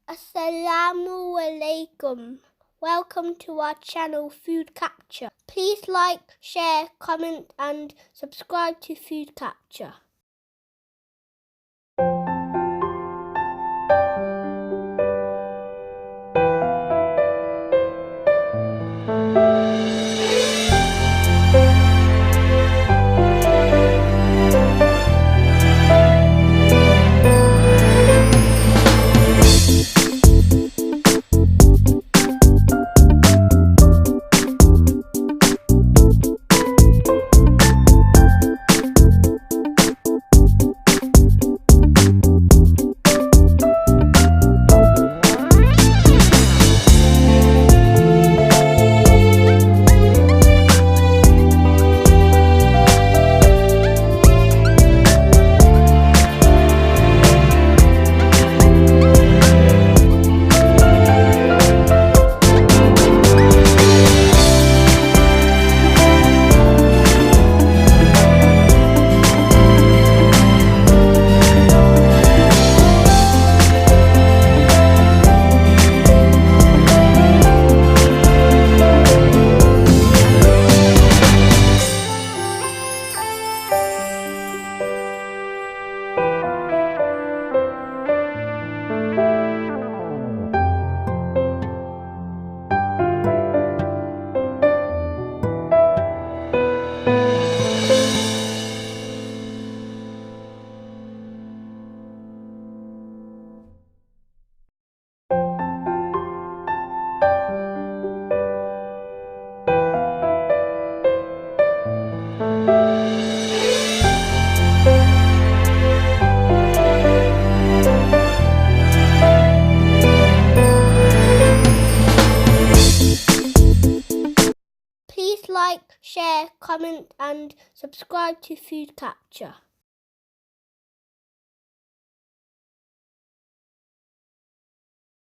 Assalamu alaikum. Welcome to our channel Food Capture. Please like, share, comment and subscribe to Food Capture. Please like, share, comment and subscribe to Food Capture.